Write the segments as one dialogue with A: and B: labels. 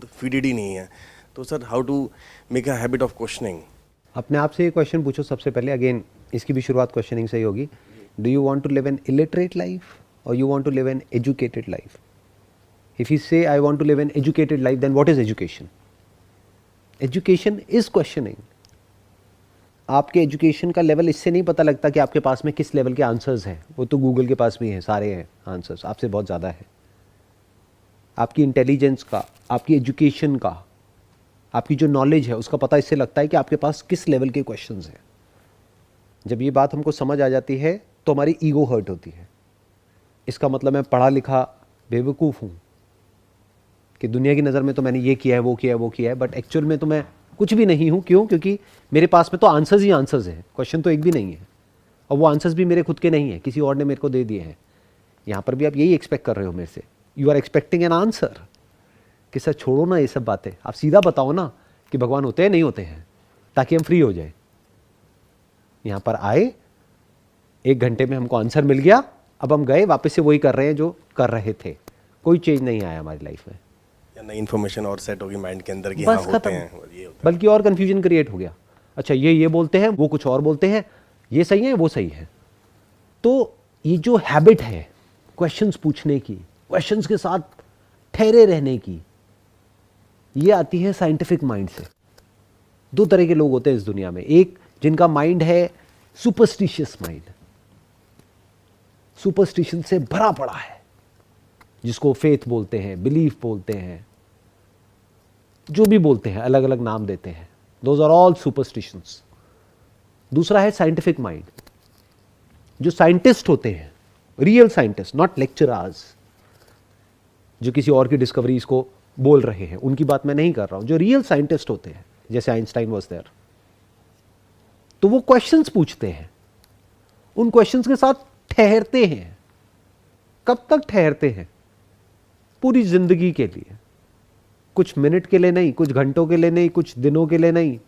A: Feeded ही नहीं है। तो sir how to make a habit of questioning?
B: अपने आप से ये क्वेश्चन पूछो सबसे पहले। अगेन इसकी भी शुरुआत क्वेश्चनिंग से ही होगी। Do you want to live an illiterate life और you want to live an educated life? If you say I want to live an educated life, then what is education? Education is questioning. आपके education का level इससे नहीं पता लगता कि आपके पास में किस लेवल के आंसर्स हैं। वो तो गूगल के पास भी हैं, सारे हैं आंसर्स, आपसे बहुत ज़्यादा है। आपकी इंटेलिजेंस का, आपकी एजुकेशन का, आपकी जो नॉलेज है उसका पता इससे लगता है कि आपके पास किस लेवल के क्वेश्चंस हैं। जब ये बात हमको समझ आ जाती है तो हमारी ईगो हर्ट होती है। इसका मतलब मैं पढ़ा लिखा बेवकूफ़ हूँ कि दुनिया की नज़र में तो मैंने ये किया है, वो किया है, वो किया है, बट एक्चुअल में तो मैं कुछ भी नहीं हूँ। क्यों? क्योंकि मेरे पास में तो आंसर्स ही आंसर्स हैं, क्वेश्चन तो एक भी नहीं है, और वो आंसर्स भी मेरे खुद के नहीं है, किसी और ने मेरे को दे दिए हैं। यहाँ पर भी आप यही एक्सपेक्ट कर रहे हो मेरे से। You are expecting an answer कि सर छोड़ो ना ये सब बातें, आप सीधा बताओ ना कि भगवान होते हैं नहीं होते हैं, ताकि हम फ्री हो जाए। यहाँ पर आए, 1 घंटे में हमको आंसर मिल गया, अब हम गए वापस से वही कर रहे हैं जो कर रहे थे। कोई चेंज नहीं आया हमारी लाइफ में।
A: या नई इन्फॉर्मेशन और सेट होगी माइंड के अंदर कि
B: बस
A: हाँ होते
B: खत्म।
A: हैं और ये होता है।
B: बल्कि और कंफ्यूजन क्रिएट हो गया। अच्छा ये बोलते हैं, वो कुछ और बोलते हैं, ये सही है, वो सही है। तो ये जो हैबिट है क्वेश्चंस पूछने की, क्वेश्चंस के साथ ठहरे रहने की, ये आती है साइंटिफिक माइंड से। 2 तरह के लोग होते हैं इस दुनिया में। एक जिनका माइंड है सुपरस्टिशियस माइंड, सुपरस्टिशन से भरा पड़ा है, जिसको फेथ बोलते हैं, बिलीफ बोलते हैं, जो भी बोलते हैं, अलग अलग नाम देते हैं। Those are all superstitions. दूसरा है साइंटिफिक माइंड, जो साइंटिस्ट होते हैं, रियल साइंटिस्ट, नॉट लेक्चरर्स, जो किसी और की डिस्कवरीज को बोल रहे हैं, उनकी बात मैं नहीं कर रहा हूं। जो रियल साइंटिस्ट होते हैं, जैसे आइंस्टाइन वाज देयर, तो वो क्वेश्चंस पूछते हैं, उन क्वेश्चंस के साथ ठहरते हैं। कब तक ठहरते हैं? पूरी जिंदगी के लिए। कुछ मिनट के लिए नहीं, कुछ घंटों के लिए नहीं, कुछ दिनों के लिए नहीं,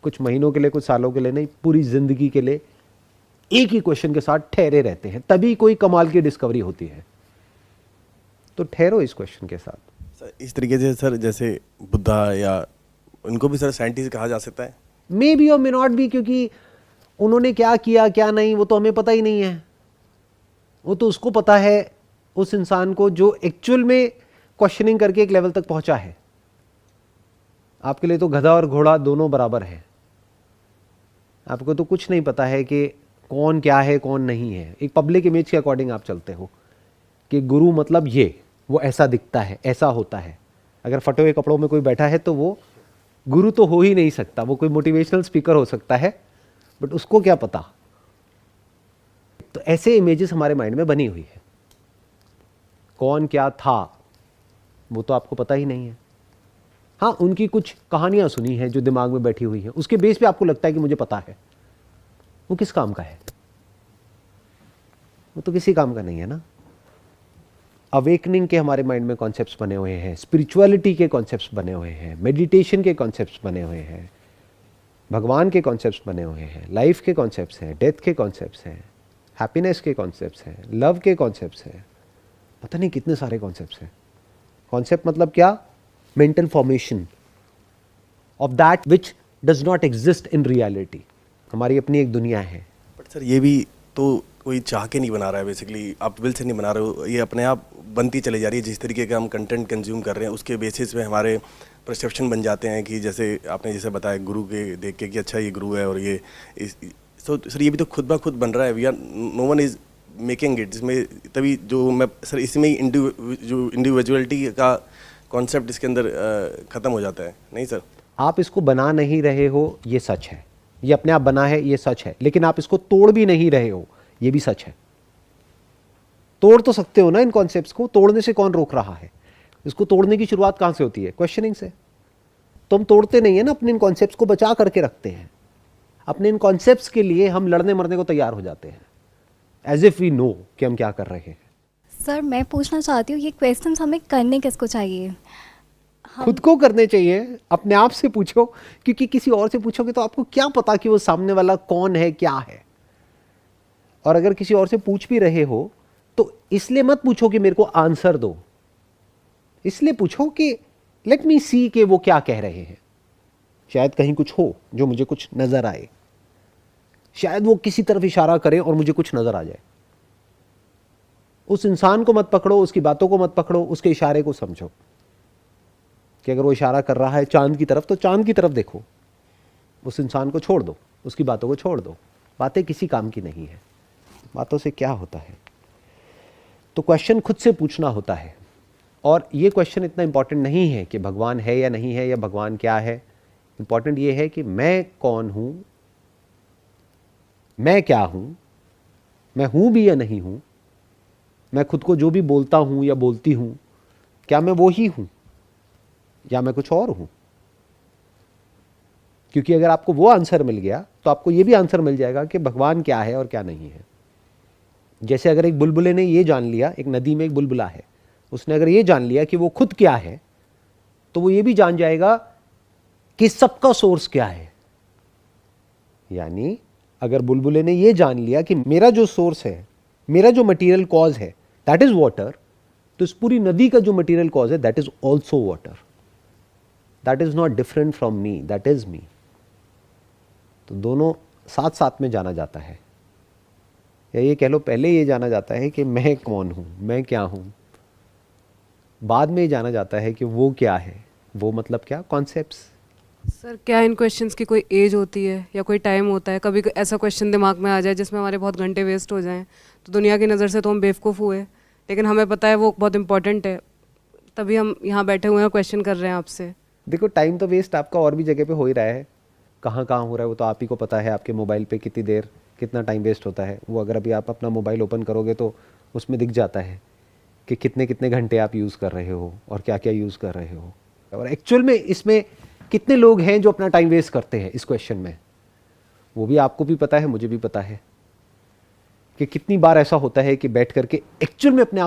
B: कुछ महीनों के लिए, कुछ सालों के लिए नहीं, पूरी जिंदगी के लिए एक ही क्वेश्चन के साथ ठहरे रहते हैं। तभी कोई कमाल की डिस्कवरी होती है। तो ठहरो इस क्वेश्चन के साथ।
A: सर इस तरीके से सर जैसे बुद्धा या उनको भी सर साइंटिस्ट कहा जा सकता है?
B: मे बी और मे नॉट बी, क्योंकि उन्होंने क्या किया क्या नहीं वो तो हमें पता ही नहीं है। वो तो उसको पता है, उस इंसान को जो एक्चुअल में क्वेश्चनिंग करके एक लेवल तक पहुंचा है। आपके लिए तो गधा और घोड़ा दोनों बराबर है। आपको तो कुछ नहीं पता है कि कौन क्या है कौन नहीं है। एक पब्लिक इमेज के अकॉर्डिंग आप चलते हो कि गुरु मतलब ये, वो ऐसा दिखता है, ऐसा होता है। अगर फटे हुए कपड़ों में कोई बैठा है तो वो गुरु तो हो ही नहीं सकता। वो कोई मोटिवेशनल स्पीकर हो सकता है, बट उसको क्या पता। तो ऐसे इमेजेस हमारे माइंड में बनी हुई है। कौन क्या था वो तो आपको पता ही नहीं है। हाँ, उनकी कुछ कहानियां सुनी हैं जो दिमाग में बैठी हुई हैं, उसके बेस पे आपको लगता है कि मुझे पता है। वो किस काम का है? वो तो किसी काम का नहीं है ना। अवेकनिंग के हमारे माइंड में कॉन्सेप्ट्स बने हुए हैं, स्पिरिचुअलिटी के कॉन्सेप्ट्स बने हुए हैं, मेडिटेशन के कॉन्सेप्ट्स बने हुए हैं, भगवान के कॉन्सेप्ट्स बने हुए हैं, लाइफ के कॉन्सेप्ट्स हैं, डेथ के कॉन्सेप्ट्स हैं, हैप्पीनेस के कॉन्सेप्ट्स हैं, लव के कॉन्सेप्ट्स हैं, पता नहीं कितने सारे कॉन्सेप्ट्स हैं। कॉन्सेप्ट मतलब क्या? Mental formation of that which does not exist in reality. हमारी अपनी एक दुनिया है।
A: बट सर ये भी तो कोई चाह के नहीं बना रहा है, बेसिकली आप विल से नहीं बना रहे हो, ये अपने आप बनती चली जा रही है। जिस तरीके का हम कंटेंट कंज्यूम कर रहे हैं उसके बेसिस पे हमारे परसेप्शन बन जाते हैं कि जैसे आपने जैसे बताया गुरु के देख के कि अच्छा ये गुरु है और ये तो सर ये भी तो खुद ब खुद बन रहा है। We are no one is making it. इसमें तभी जो मैं सर इसमें ही जो इंडिविजुअलिटी का कॉन्सेप्ट इसके अंदर ख़त्म हो जाता है। नहीं सर,
B: आप इसको बना नहीं रहे हो, ये सच है। ये अपने आप बना है, ये सच है। लेकिन आप इसको तोड़ भी नहीं रहे हो, ये भी सच है। तोड़ तो सकते हो ना इन कॉन्सेप्ट्स को। तोड़ने से कौन रोक रहा है? इसको तोड़ने की शुरुआत कहां से होती है? क्वेश्चनिंग से। तो हम तोड़ते नहीं है ना, अपने इन कॉन्सेप्ट्स को बचा करके रखते हैं। अपने इन कॉन्सेप्ट्स के लिए हम लड़ने मरने को तैयार हो जाते हैं, एज इफ वी नो कि हम क्या कर रहे हैं।
C: सर मैं पूछना चाहती हूँ, ये क्वेश्चंस हमें करने किसको चाहिए?
B: खुद को करने चाहिए। अपने आप से पूछो, क्योंकि किसी और से पूछोगे तो आपको क्या पता कि वो सामने वाला कौन है, क्या है। और अगर किसी और से पूछ भी रहे हो तो इसलिए मत पूछो कि मेरे को आंसर दो। इसलिए पूछो कि लेट मी सी कि वो क्या कह रहे हैं, शायद कहीं कुछ हो जो मुझे कुछ नजर आए, शायद वो किसी तरफ इशारा करे और मुझे कुछ नजर आ जाए। उस इंसान को मत पकड़ो, उसकी बातों को मत पकड़ो, उसके इशारे को समझो कि अगर वो इशारा कर रहा है चांद की तरफ तो चांद की तरफ देखो, उस इंसान को छोड़ दो, उसकी बातों को छोड़ दो। बातें किसी काम की नहीं है, बातों से क्या होता है। तो क्वेश्चन खुद से पूछना होता है। और ये क्वेश्चन इतना इंपॉर्टेंट नहीं है कि भगवान है या नहीं है या भगवान क्या है। इंपॉर्टेंट ये है कि मैं कौन हूं, मैं क्या हूं, मैं हूं भी या नहीं हूं, मैं खुद को जो भी बोलता हूं या बोलती हूं, क्या मैं वो ही हूं या मैं कुछ और हूं। क्योंकि अगर आपको वो आंसर मिल गया तो आपको ये भी आंसर मिल जाएगा कि भगवान क्या है और क्या नहीं है। जैसे अगर एक बुलबुले ने ये जान लिया, एक नदी में एक बुलबुला है, उसने अगर ये जान लिया कि वो खुद क्या है, तो वो ये भी जान जाएगा कि सबका सोर्स क्या है। यानी अगर बुलबुले ने ये जान लिया कि मेरा जो सोर्स है, मेरा जो मटेरियल कॉज है दैट इज वाटर, तो इस पूरी नदी का जो मटेरियल कॉज है that is also water, that is not different from me, that is me. तो दोनों साथ साथ में जाना जाता है, या ये कह लो पहले ये जाना जाता है कि मैं कौन हूं, मैं क्या हूं, बाद में ये जाना जाता है कि वो क्या है। वो मतलब क्या, कॉन्सेप्ट्स।
D: सर क्या इन क्वेश्चंस की कोई एज होती है या कोई टाइम होता है? कभी ऐसा क्वेश्चन दिमाग में आ जाए जिसमें हमारे बहुत घंटे वेस्ट हो जाएं, तो दुनिया की नज़र से तो हम बेवकूफ़ हुए, लेकिन हमें पता है वो बहुत इंपॉर्टेंट है, तभी हम यहाँ बैठे हुए हैं क्वेश्चन कर रहे हैं आपसे।
B: देखो टाइम तो वेस्ट आपका और भी जगह पे हो ही रहा है, कहाँ कहाँ हो रहा है वो तो आप ही को पता है। आपके मोबाइल पे कितनी देर कितना टाइम वेस्ट होता है, वो अगर अभी आप अपना मोबाइल ओपन करोगे तो उसमें दिख जाता है कि कितने कितने घंटे आप यूज़ कर रहे हो और क्या क्या यूज़ कर रहे हो। और एक्चुअल में इसमें कितने लोग हैं जो अपना टाइम वेस्ट करते हैं इस क्वेश्चन में, वो भी आपको भी पता है, मुझे भी पता है कि कितनी बार ऐसा होता है कि बैठ करके एक्चुअल में अपने आप